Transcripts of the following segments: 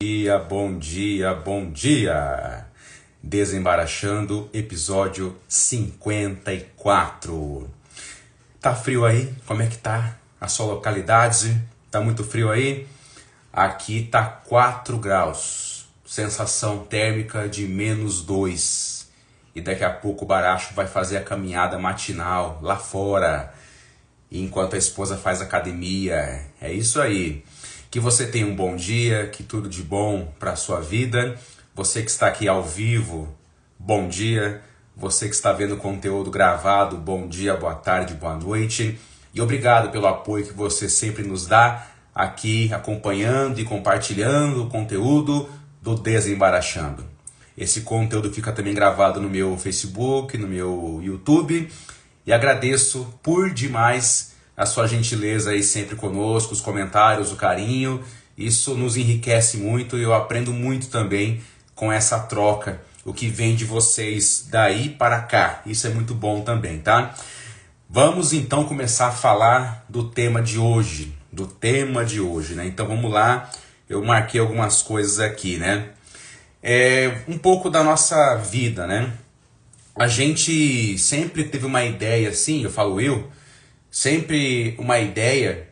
Bom dia, bom dia! Desembaraxando, episódio 54. Tá frio aí? Como é que tá a sua localidade? Tá muito frio aí? Aqui tá 4 graus, sensação térmica de -2. E daqui a pouco o Baracho vai fazer a caminhada matinal lá fora, enquanto a esposa faz academia. É isso aí. Que você tenha um bom dia, que tudo de bom para a sua vida. Você que está aqui ao vivo, bom dia. Você que está vendo o conteúdo gravado, bom dia, boa tarde, boa noite. E obrigado pelo apoio que você sempre nos dá aqui, acompanhando e compartilhando o conteúdo do Desembaraxando. Esse conteúdo fica também gravado no meu Facebook, no meu YouTube. E agradeço por demais a sua gentileza aí sempre conosco, os comentários, o carinho. Isso nos enriquece muito e eu aprendo muito também com essa troca, o que vem de vocês daí para cá. Isso é muito bom também, tá? Vamos então começar a falar do tema de hoje, né? Então vamos lá, eu marquei algumas coisas aqui, né? Um pouco da nossa vida, né? A gente sempre teve uma ideia assim, sempre uma ideia,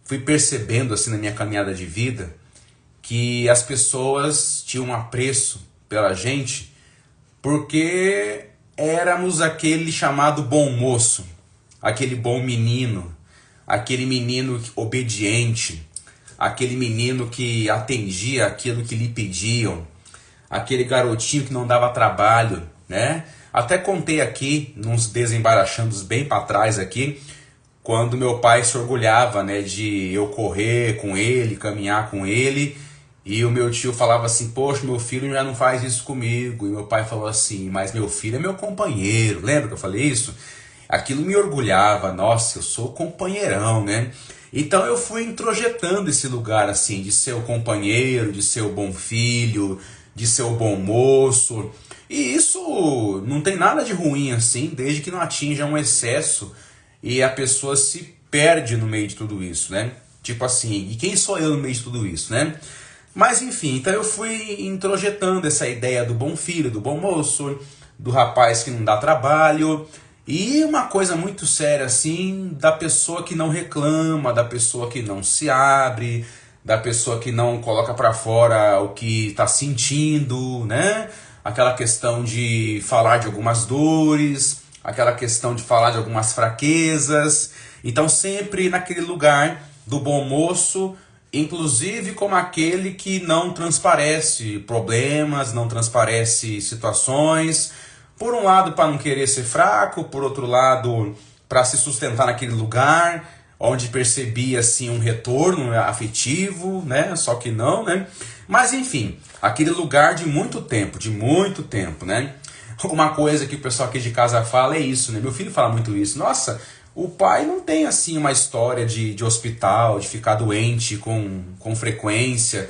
fui percebendo assim na minha caminhada de vida, que as pessoas tinham um apreço pela gente, porque éramos aquele chamado bom moço, aquele bom menino, aquele menino obediente, aquele menino que atendia aquilo que lhe pediam, aquele garotinho que não dava trabalho, né? Até contei aqui, nos desembaraxandos bem para trás aqui, quando meu pai se orgulhava, né, de eu correr com ele, caminhar com ele, e o meu tio falava assim, poxa, meu filho já não faz isso comigo, e meu pai falou assim, mas meu filho é meu companheiro, lembra que eu falei isso? Aquilo me orgulhava, nossa, eu sou companheirão, né? Então eu fui introjetando esse lugar assim, de ser o companheiro, de ser o bom filho, de ser o bom moço, e isso não tem nada de ruim assim, desde que não atinja um excesso, e a pessoa se perde no meio de tudo isso, né? Tipo assim, e quem sou eu no meio de tudo isso, né? Mas enfim, então eu fui introjetando essa ideia do bom filho, do bom moço, do rapaz que não dá trabalho, e uma coisa muito séria assim, da pessoa que não reclama, da pessoa que não se abre, da pessoa que não coloca pra fora o que tá sentindo, né? Aquela questão de falar de algumas dores, aquela questão de falar de algumas fraquezas. Então sempre naquele lugar do bom moço, inclusive como aquele que não transparece problemas, não transparece situações. Por um lado para não querer ser fraco, por outro lado para se sustentar naquele lugar, onde percebia assim um retorno afetivo, né? Só que não, né? Mas enfim, aquele lugar de muito tempo, né? Uma coisa que o pessoal aqui de casa fala é isso, né? Meu filho fala muito isso. Nossa, o pai não tem assim uma história de hospital, de ficar doente com frequência.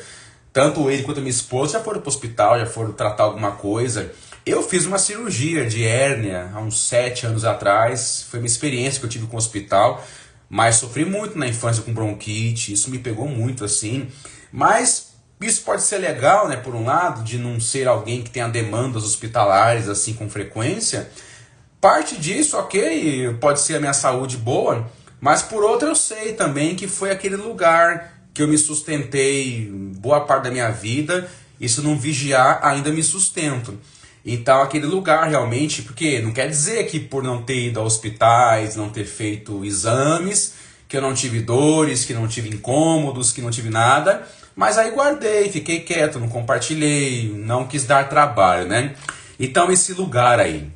Tanto ele quanto a minha esposa já foram para o hospital, já foram tratar alguma coisa. Eu fiz uma cirurgia de hérnia há uns 7 anos atrás. Foi uma experiência que eu tive com o hospital. Mas sofri muito na infância com bronquite, isso me pegou muito assim. Mas isso pode ser legal, né, por um lado, de não ser alguém que tenha demandas hospitalares assim com frequência. Parte disso, ok, pode ser a minha saúde boa, mas por outro eu sei também que foi aquele lugar que eu me sustentei boa parte da minha vida, e se não vigiar ainda me sustento. Então aquele lugar realmente, porque não quer dizer que por não ter ido a hospitais, não ter feito exames, que eu não tive dores, que não tive incômodos, que não tive nada, mas aí guardei, fiquei quieto, não compartilhei, não quis dar trabalho, né? Então esse lugar aí,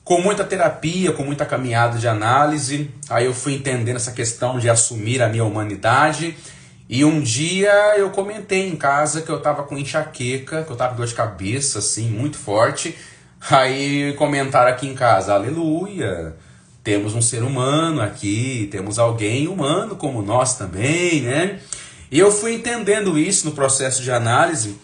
com muita terapia, com muita caminhada de análise, aí eu fui entendendo essa questão de assumir a minha humanidade. E um dia eu comentei em casa que eu tava com enxaqueca, que eu tava com dor de cabeça, assim, muito forte. Aí comentaram aqui em casa, aleluia, temos um ser humano aqui, temos alguém humano como nós também, né? E eu fui entendendo isso no processo de análise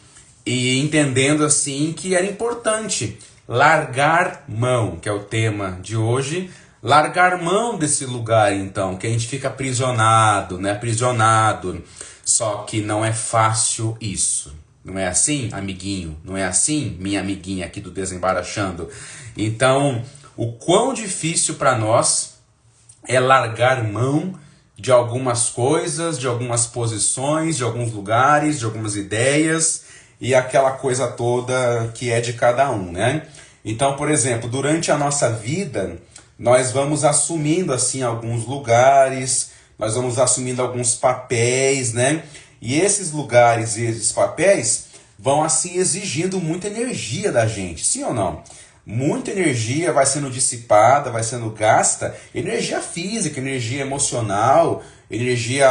e entendendo assim que era importante largar mão, que é o tema de hoje, largar mão desse lugar então, que a gente fica aprisionado, né? Aprisionado. Só que não é fácil isso, Não é assim, amiguinho? Não é assim, minha amiguinha aqui do Desembaraxando? Então, o quão difícil para nós é largar mão de algumas coisas, de algumas posições, de alguns lugares, de algumas ideias e aquela coisa toda que é de cada um, né? Então, por exemplo, durante a nossa vida, nós vamos assumindo assim alguns lugares, nós vamos assumindo alguns papéis, né? E esses lugares e esses papéis vão assim exigindo muita energia da gente, sim ou não? Muita energia vai sendo dissipada, vai sendo gasta, energia física, energia emocional, energia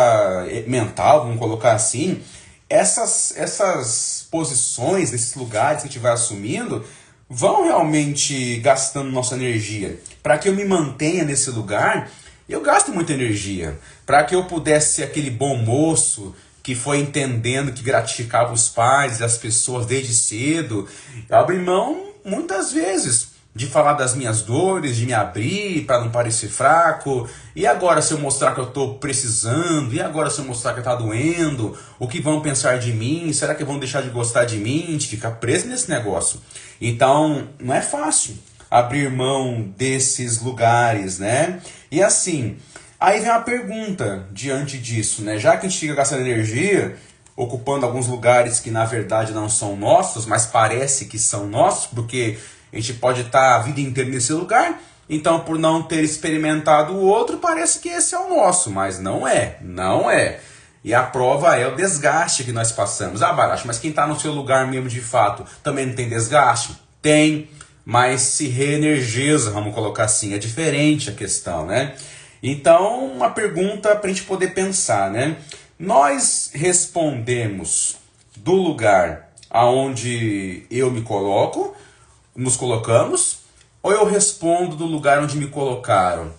mental, vamos colocar assim. Essas posições, esses lugares que a gente vai assumindo, vão realmente gastando nossa energia. Para que eu me mantenha nesse lugar, eu gasto muita energia. Para que eu pudesse ser aquele bom moço que foi entendendo que gratificava os pais e as pessoas desde cedo, eu abri mão muitas vezes de falar das minhas dores, de me abrir para não parecer fraco. E agora se eu mostrar que eu estou precisando? E agora se eu mostrar que está doendo? O que vão pensar de mim? Será que vão deixar de gostar de mim? De ficar preso nesse negócio. Então, não é fácil abrir mão desses lugares, né? E assim, aí vem a pergunta diante disso, né? Já que a gente fica gastando energia, ocupando alguns lugares que na verdade não são nossos, mas parece que são nossos, porque a gente pode estar a vida inteira nesse lugar, então por não ter experimentado o outro, parece que esse é o nosso, mas não é, não é. E a prova é o desgaste que nós passamos. Ah, Baracho, mas quem está no seu lugar mesmo de fato também não tem desgaste? Tem, mas se reenergiza, vamos colocar assim, é diferente a questão, né? Então, uma pergunta para a gente poder pensar, né? Nós respondemos do lugar aonde eu me coloco, nos colocamos, ou eu respondo do lugar onde me colocaram?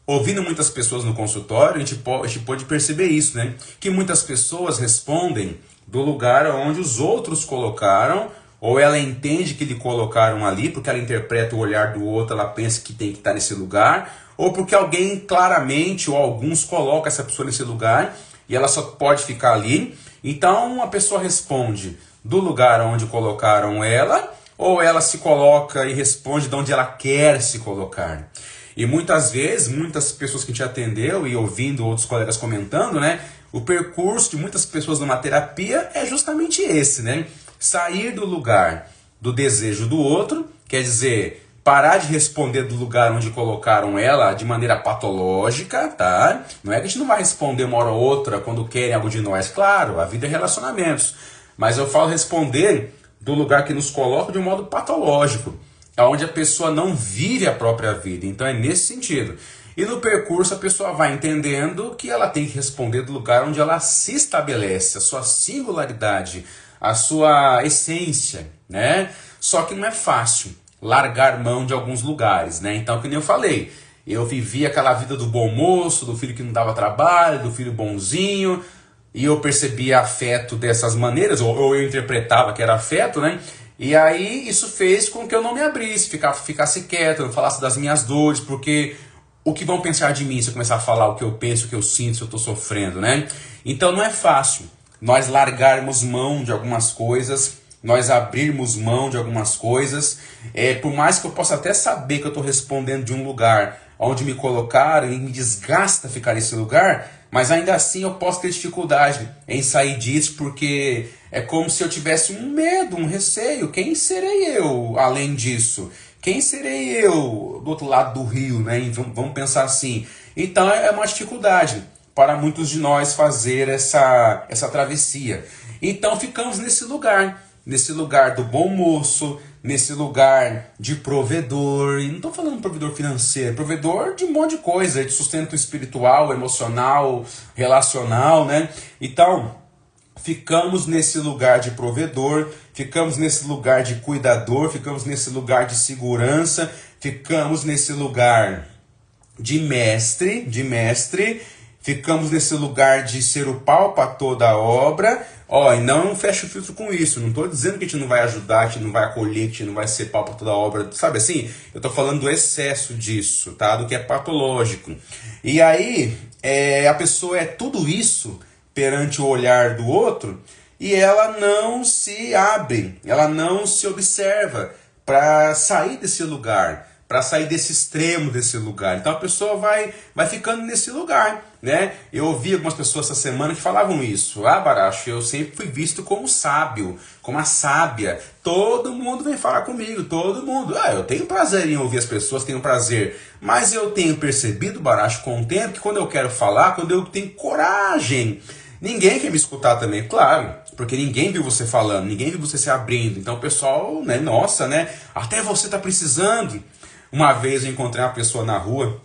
Ouvindo muitas pessoas no consultório, a gente pode perceber isso, né? Que muitas pessoas respondem do lugar onde os outros colocaram, ou ela entende que lhe colocaram ali, porque ela interpreta o olhar do outro, ela pensa que tem que estar nesse lugar, ou porque alguém claramente, ou alguns colocam essa pessoa nesse lugar, e ela só pode ficar ali. Então a pessoa responde do lugar onde colocaram ela, ou ela se coloca e responde de onde ela quer se colocar. E muitas vezes, muitas pessoas que a gente atendeu e ouvindo outros colegas comentando, né, o percurso de muitas pessoas numa terapia é justamente esse, né? Sair do lugar do desejo do outro, quer dizer, parar de responder do lugar onde colocaram ela de maneira patológica, tá? Não é que a gente não vai responder uma hora ou outra quando querem algo de nós. Claro, a vida é relacionamentos. Mas eu falo responder do lugar que nos coloca de um modo patológico, onde a pessoa não vive a própria vida. Então é nesse sentido. E no percurso a pessoa vai entendendo que ela tem que responder do lugar onde ela se estabelece, a sua singularidade, a sua essência, né? Só que não é fácil largar mão de alguns lugares, né? Então, que nem eu falei, eu vivi aquela vida do bom moço, do filho que não dava trabalho, do filho bonzinho, e eu percebia afeto dessas maneiras, ou eu interpretava que era afeto, né? E aí isso fez com que eu não me abrisse, ficasse quieto, não falasse das minhas dores, porque o que vão pensar de mim se eu começar a falar o que eu penso, o que eu sinto, se eu estou sofrendo, né? Então não é fácil nós largarmos mão de algumas coisas, nós abrirmos mão de algumas coisas, por mais que eu possa até saber que eu estou respondendo de um lugar onde me colocaram e me desgasta ficar nesse lugar, mas ainda assim eu posso ter dificuldade em sair disso, porque é como se eu tivesse um medo, um receio. Quem serei eu além disso? Quem serei eu do outro lado do rio, né? Vamos pensar assim. Então é uma dificuldade para muitos de nós fazer essa travessia. Então ficamos nesse lugar do bom moço, nesse lugar de provedor. E não estou falando provedor financeiro, provedor de um monte de coisa, de sustento espiritual, emocional, relacional, né? Então, ficamos nesse lugar de provedor, ficamos nesse lugar de cuidador, ficamos nesse lugar de segurança, ficamos nesse lugar de mestre, ficamos nesse lugar de ser o pau para toda a obra. E não fecha o filtro com isso. Não estou dizendo que a gente não vai ajudar, que a gente não vai acolher, que a gente não vai ser pau para toda a obra. Sabe assim? Eu estou falando do excesso disso, tá? Do que é patológico. E aí, a pessoa é tudo isso perante o olhar do outro, e ela não se abre, ela não se observa para sair desse lugar, para sair desse extremo desse lugar. Então a pessoa vai ficando nesse lugar, né? Eu ouvi algumas pessoas essa semana que falavam isso. Ah, Baracho, eu sempre fui visto como sábio, como a sábia. Todo mundo vem falar comigo, todo mundo. Ah, eu tenho prazer em ouvir as pessoas, tenho prazer. Mas eu tenho percebido, Baracho, com o tempo, que quando eu quero falar, quando eu tenho coragem, ninguém quer me escutar também, claro. Porque ninguém viu você falando, ninguém viu você se abrindo. Então o pessoal, né, nossa, né? Até você tá precisando. Uma vez eu encontrei uma pessoa na rua,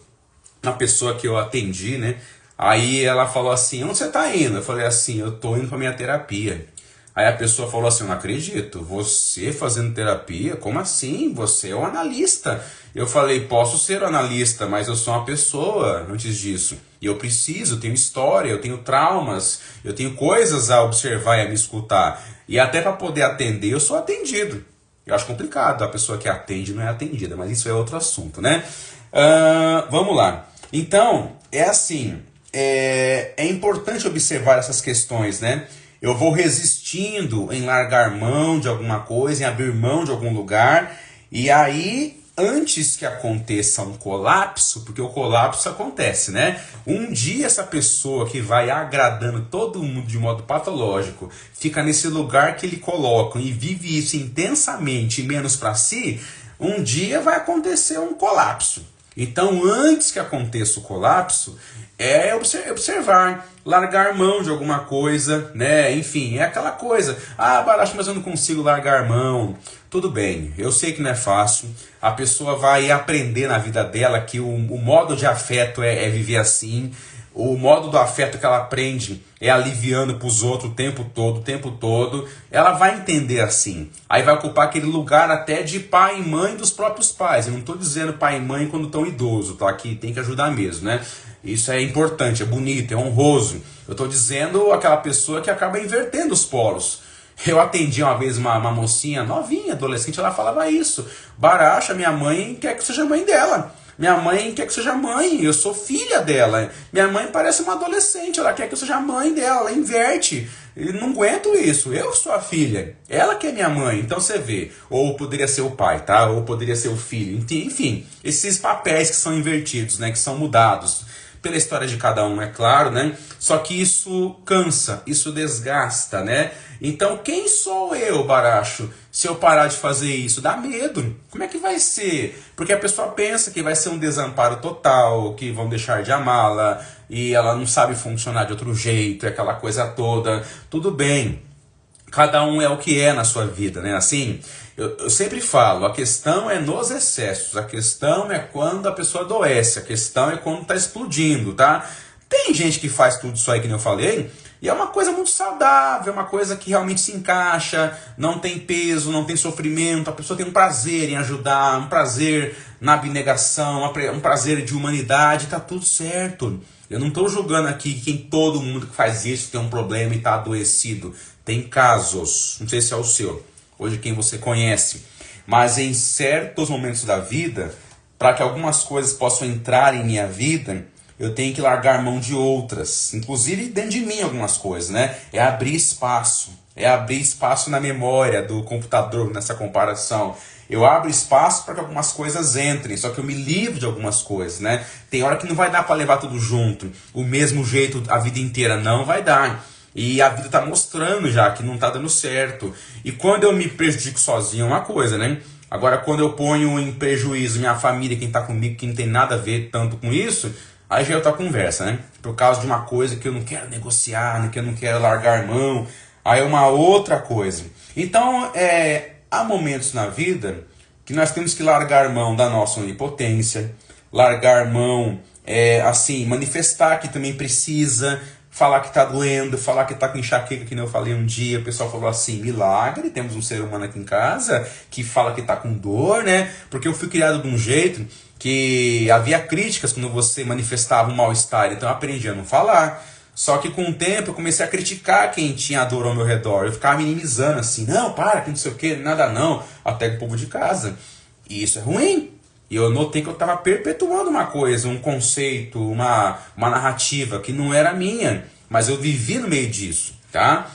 uma pessoa que eu atendi, né? Aí ela falou assim, onde você tá indo? Eu falei assim, eu tô indo pra minha terapia. Aí a pessoa falou assim, eu não acredito, você fazendo terapia? Como assim? Você é um analista. Eu falei, posso ser um analista, mas eu sou uma pessoa antes disso. E eu preciso, eu tenho história, eu tenho traumas, eu tenho coisas a observar e a me escutar. E até para poder atender, eu sou atendido. Eu acho complicado, a pessoa que atende não é atendida, mas isso é outro assunto, né? Vamos lá. Então, é assim, é importante observar essas questões, né? Eu vou resistindo em largar mão de alguma coisa, em abrir mão de algum lugar, e aí, antes que aconteça um colapso, porque o colapso acontece, né? Um dia essa pessoa que vai agradando todo mundo de modo patológico, fica nesse lugar que ele coloca e vive isso intensamente, menos para si, um dia vai acontecer um colapso. Então, antes que aconteça o colapso, é observar, largar mão de alguma coisa, né? Enfim, é aquela coisa. Ah, Baracho, mas eu não consigo largar mão. Tudo bem, eu sei que não é fácil. A pessoa vai aprender na vida dela que o modo de afeto é viver assim. O modo do afeto que ela aprende é aliviando para os outros o tempo todo. Ela vai entender assim. Aí vai ocupar aquele lugar até de pai e mãe dos próprios pais. Eu não estou dizendo pai e mãe quando estão idosos, tá? Que tem que ajudar mesmo, né? Isso é importante, é bonito, é honroso. Eu estou dizendo aquela pessoa que acaba invertendo os polos. Eu atendi uma vez uma mocinha novinha, adolescente, ela falava isso. Baracha, minha mãe quer que seja mãe dela. Minha mãe quer que seja mãe, eu sou filha dela. Minha mãe parece uma adolescente, ela quer que eu seja mãe dela, ela inverte. Eu não aguento isso, eu sou a filha, ela que é minha mãe. Então você vê, ou poderia ser o pai, tá? Ou poderia ser o filho. Enfim, esses papéis que são invertidos, né? Que são mudados. Pela história de cada um, é claro, né? Só que isso cansa, isso desgasta, né? Então, quem sou eu, Baracho, se eu parar de fazer isso? Dá medo. Como é que vai ser? Porque a pessoa pensa que vai ser um desamparo total, que vão deixar de amá-la, e ela não sabe funcionar de outro jeito, é aquela coisa toda. Tudo bem. Cada um é o que é na sua vida, né? Assim, eu sempre falo, a questão é nos excessos, a questão é quando a pessoa adoece, a questão é quando está explodindo, tá? Tem gente que faz tudo isso aí que eu falei, e é uma coisa muito saudável, é uma coisa que realmente se encaixa, não tem peso, não tem sofrimento, a pessoa tem um prazer em ajudar, um prazer na abnegação, um prazer de humanidade, tá tudo certo. Eu não estou julgando aqui que todo mundo que faz isso tem um problema e está adoecido. Tem casos, não sei se é o seu, hoje quem você conhece, mas em certos momentos da vida, para que algumas coisas possam entrar em minha vida, eu tenho que largar mão de outras, inclusive dentro de mim algumas coisas, né? É abrir espaço na memória do computador nessa comparação. Eu abro espaço para que algumas coisas entrem, só que eu me livro de algumas coisas, né? Tem hora que não vai dar para levar tudo junto, o mesmo jeito a vida inteira, não vai dar. E a vida está mostrando já que não está dando certo. E quando eu me prejudico sozinho é uma coisa, né? Agora, quando eu ponho em prejuízo minha família, quem está comigo, que não tem nada a ver tanto com isso, aí já é outra conversa, né? Por causa de uma coisa que eu não quero negociar, que eu não quero largar mão, aí é uma outra coisa. Então, há momentos na vida que nós temos que largar mão da nossa onipotência, largar mão, assim, manifestar que também precisa, falar que está doendo, falar que está com enxaqueca, que nem eu falei um dia, o pessoal falou assim, milagre, temos um ser humano aqui em casa que fala que está com dor, né? Porque eu fui criado de um jeito que havia críticas quando você manifestava um mal-estar, então eu aprendi a não falar. Só que com o tempo eu comecei a criticar quem tinha dor ao meu redor, eu ficava minimizando assim, não, para, que não sei o que, nada não, até com o povo de casa. E isso é ruim. E eu notei que eu estava perpetuando uma coisa, um conceito, uma narrativa que não era minha, mas eu vivi no meio disso, tá?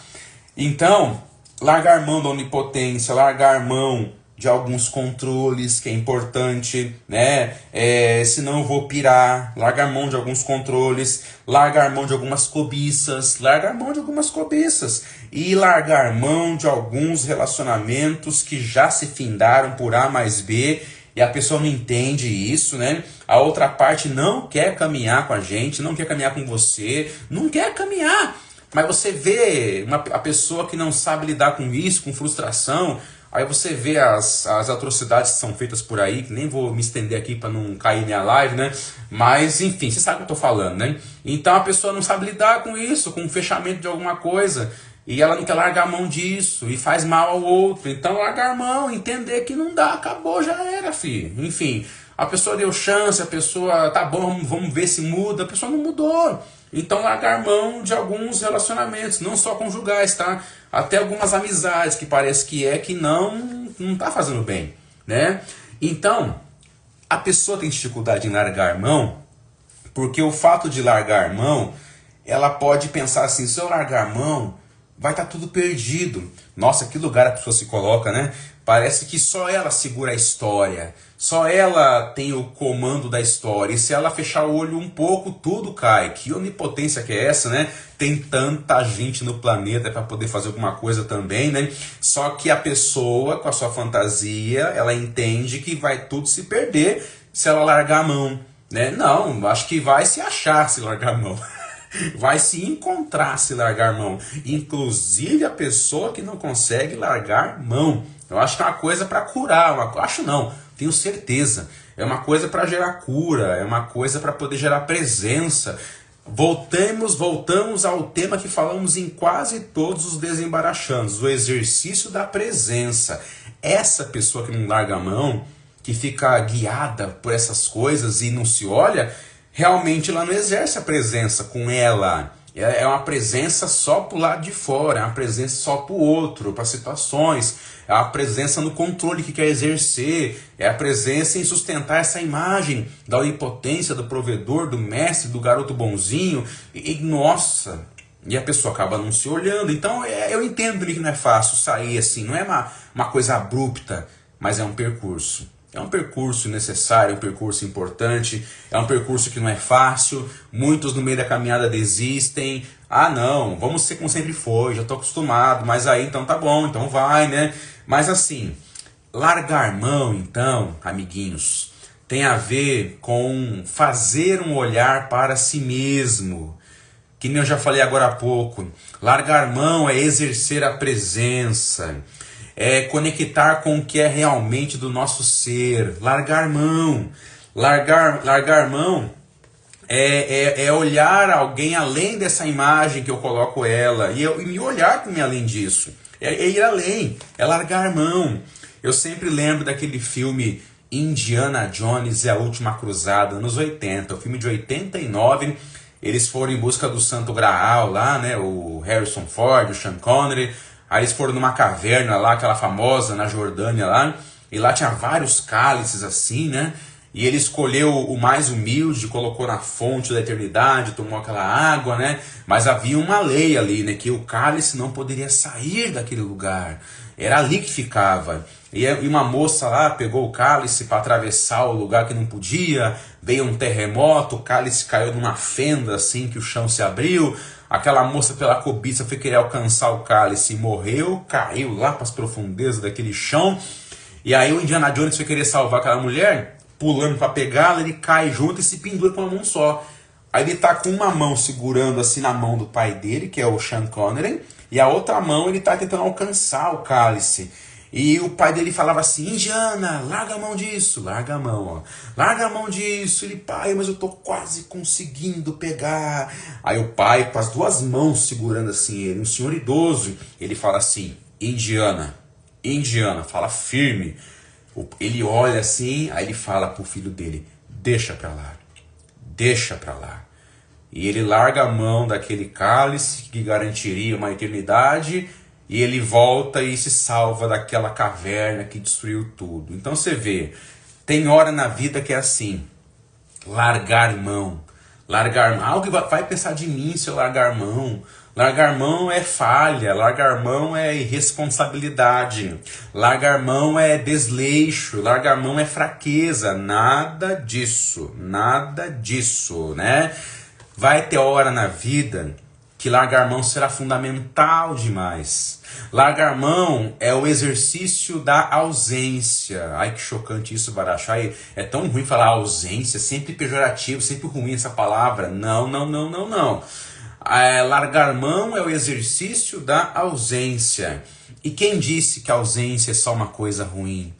Então, largar mão da onipotência, largar mão de alguns controles, que é importante, né? Senão eu vou pirar. Largar mão de alguns controles, largar mão de algumas cobiças, largar mão de algumas cobiças. E largar mão de alguns relacionamentos que já se findaram por A mais B, e a pessoa não entende isso, né? A outra parte não quer caminhar com a gente, não quer caminhar com você, não quer caminhar. Mas você vê a pessoa que não sabe lidar com isso, com frustração, aí você vê as atrocidades que são feitas por aí, que nem vou me estender aqui para não cair minha live, né? Mas enfim, você sabe o que eu tô falando, né? Então a pessoa não sabe lidar com isso, com o fechamento de alguma coisa, e ela não quer largar a mão disso, e faz mal ao outro. Então largar a mão, entender que não dá, acabou, já era, filho. Enfim, a pessoa deu chance, a pessoa, tá bom, vamos ver se muda, a pessoa não mudou. Então largar mão de alguns relacionamentos, não só conjugais, tá? Até algumas amizades que parece que não tá fazendo bem, né? Então, a pessoa tem dificuldade em largar mão, porque o fato de largar mão, ela pode pensar assim, se eu largar mão, vai estar tudo perdido. Nossa, que lugar a pessoa se coloca, né? Parece que só ela segura a história, só ela tem o comando da história, e se ela fechar o olho um pouco, tudo cai. Que onipotência que é essa, né? Tem tanta gente no planeta para poder fazer alguma coisa também, né? Só que a pessoa, com a sua fantasia, ela entende que vai tudo se perder se ela largar a mão, né? Não, acho que vai se achar se largar a mão. Vai se encontrar se largar mão. Inclusive a pessoa que não consegue largar mão. Eu acho que é uma coisa para curar. Acho não, tenho certeza. É uma coisa para gerar cura. É uma coisa para poder gerar presença. Voltamos ao tema que falamos em quase todos os desembaraxandos. O exercício da presença. Essa pessoa que não larga a mão, que fica guiada por essas coisas e não se olha, realmente ela não exerce a presença com ela. É uma presença só para o lado de fora, é uma presença só para o outro, para situações. É a presença no controle que quer exercer, é a presença em sustentar essa imagem da onipotência, do provedor, do mestre, do garoto bonzinho. Nossa, e a pessoa acaba não se olhando. Então eu entendo que não é fácil sair assim, não é uma coisa abrupta, mas é um percurso. É um percurso necessário, é um percurso importante, é um percurso que não é fácil, muitos no meio da caminhada desistem. Ah não, vamos ser como sempre foi, já estou acostumado, mas aí então tá bom, então vai, né? Mas assim, largar mão então, amiguinhos, tem a ver com fazer um olhar para si mesmo. Que nem eu já falei agora há pouco, largar mão é exercer a presença, é conectar com o que é realmente do nosso ser, largar mão. Largar mão é olhar alguém além dessa imagem que eu coloco ela, e me olhar com além disso, é ir além, é largar mão. Eu sempre lembro daquele filme Indiana Jones e a Última Cruzada, anos 80, o filme de 89, eles foram em busca do Santo Graal lá, né, o Harrison Ford, o Sean Connery. Aí eles foram numa caverna lá, aquela famosa, na Jordânia lá, e lá tinha vários cálices assim, né? E ele escolheu o mais humilde, colocou na fonte da eternidade, tomou aquela água, né? Mas havia uma lei ali, né? Que o cálice não poderia sair daquele lugar. Era ali que ficava. E uma moça lá pegou o cálice para atravessar o lugar que não podia, veio um terremoto, o cálice caiu numa fenda assim que o chão se abriu. Aquela moça pela cobiça foi querer alcançar o cálice e morreu, caiu lá para as profundezas daquele chão. E aí o Indiana Jones foi querer salvar aquela mulher, pulando para pegá-la, ele cai junto e se pendura com uma mão só. Aí ele tá com uma mão segurando assim na mão do pai dele, que é o Sean Connery, e a outra mão ele tá tentando alcançar o cálice. E o pai dele falava assim, Indiana, larga a mão disso, larga a mão, ó. Larga a mão disso. Ele, pai, mas eu tô quase conseguindo pegar. Aí o pai, com as duas mãos segurando assim ele, um senhor idoso, ele fala assim, Indiana, fala firme. Ele olha assim, aí ele fala pro filho dele, deixa pra lá, deixa pra lá. E ele larga a mão daquele cálice que garantiria uma eternidade, e ele volta e se salva daquela caverna que destruiu tudo. Então você vê, tem hora na vida que é assim, largar mão. Largar mão. Algo vai pensar de mim se eu largar mão. Largar mão é falha, largar mão é irresponsabilidade, largar mão é desleixo, largar mão é fraqueza, nada disso, né? Vai ter hora na vida que largar mão será fundamental demais. Largar mão é o exercício da ausência. Ai, que chocante isso, Baracho. Ai, é tão ruim falar ausência, sempre pejorativo, sempre ruim essa palavra. Não. Largar mão é o exercício da ausência. E quem disse que a ausência é só uma coisa ruim?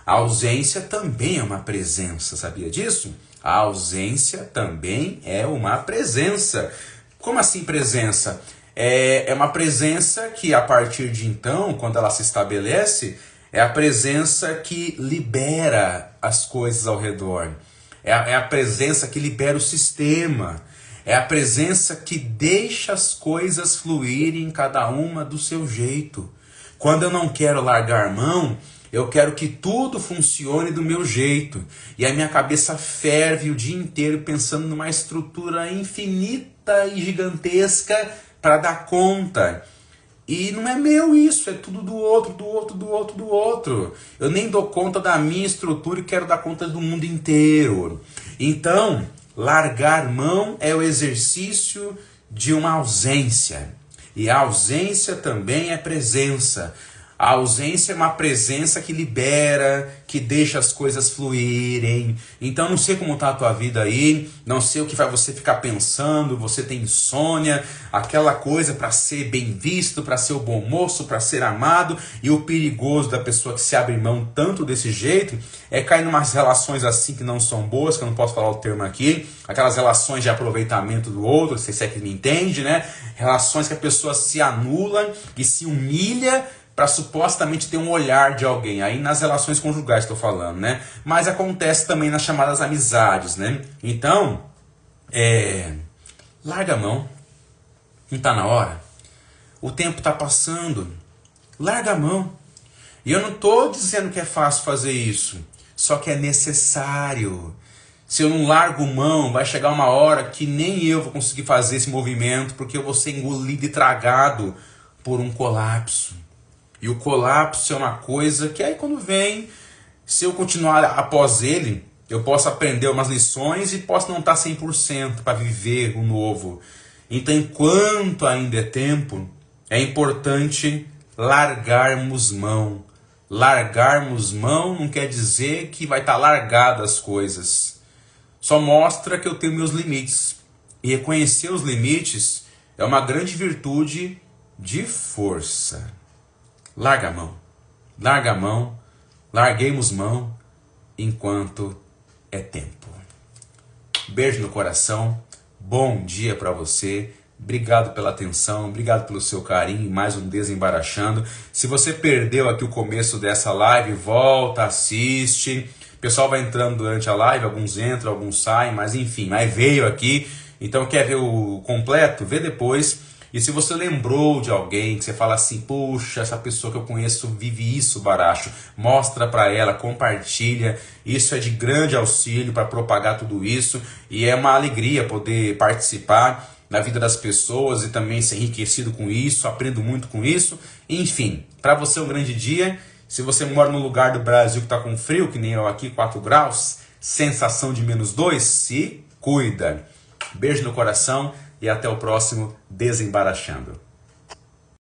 A ausência também é uma presença, sabia disso? A ausência também é uma presença. Como assim presença? É uma presença que a partir de então, quando ela se estabelece, é a presença que libera as coisas ao redor. É a presença que libera o sistema. É a presença que deixa as coisas fluírem cada uma do seu jeito. Quando eu não quero largar mão, eu quero que tudo funcione do meu jeito. E a minha cabeça ferve o dia inteiro pensando numa estrutura infinita e gigantesca para dar conta. E não é meu isso, é tudo do outro. Eu nem dou conta da minha estrutura e quero dar conta do mundo inteiro. Então, largar mão é o exercício de uma ausência. E a ausência também é presença. A ausência é uma presença que libera, que deixa as coisas fluírem. Então não sei como está a tua vida aí, não sei o que vai você ficar pensando, você tem insônia, aquela coisa para ser bem visto, para ser o bom moço, para ser amado. E o perigoso da pessoa que se abre mão tanto desse jeito é cair em umas relações assim que não são boas, que eu não posso falar o termo aqui, aquelas relações de aproveitamento do outro, se é que me entende, né? Relações que a pessoa se anula e se humilha para supostamente ter um olhar de alguém. Aí nas relações conjugais estou falando, né? Mas acontece também nas chamadas amizades, né? Então, larga a mão. Não está na hora? O tempo está passando. Larga a mão. E eu não estou dizendo que é fácil fazer isso. Só que é necessário. Se eu não largo mão, vai chegar uma hora que nem eu vou conseguir fazer esse movimento, porque eu vou ser engolido e tragado por um colapso. E o colapso é uma coisa que aí quando vem, se eu continuar após ele, eu posso aprender umas lições e posso não estar 100% para viver o novo. Então, enquanto ainda é tempo, é importante largarmos mão. Largarmos mão não quer dizer que vai estar largado as coisas. Só mostra que eu tenho meus limites. E reconhecer os limites é uma grande virtude de força. Larga a mão, larguemos mão enquanto é tempo. Beijo no coração, bom dia para você, obrigado pela atenção, obrigado pelo seu carinho, mais um Desembaraxando. Se você perdeu aqui o começo dessa live, volta, assiste. O pessoal vai entrando durante a live, alguns entram, alguns saem, mas enfim, mas veio aqui, então quer ver o completo? Vê depois. E se você lembrou de alguém, que você fala assim, puxa, essa pessoa que eu conheço vive isso, Baracho, mostra para ela, compartilha, isso é de grande auxílio para propagar tudo isso, e é uma alegria poder participar da vida das pessoas e também ser enriquecido com isso, aprendo muito com isso, enfim, para você é um grande dia. Se você mora num lugar do Brasil que está com frio, que nem eu aqui, 4 graus, sensação de -2, se cuida. Beijo no coração. E até o próximo Desembaraxando.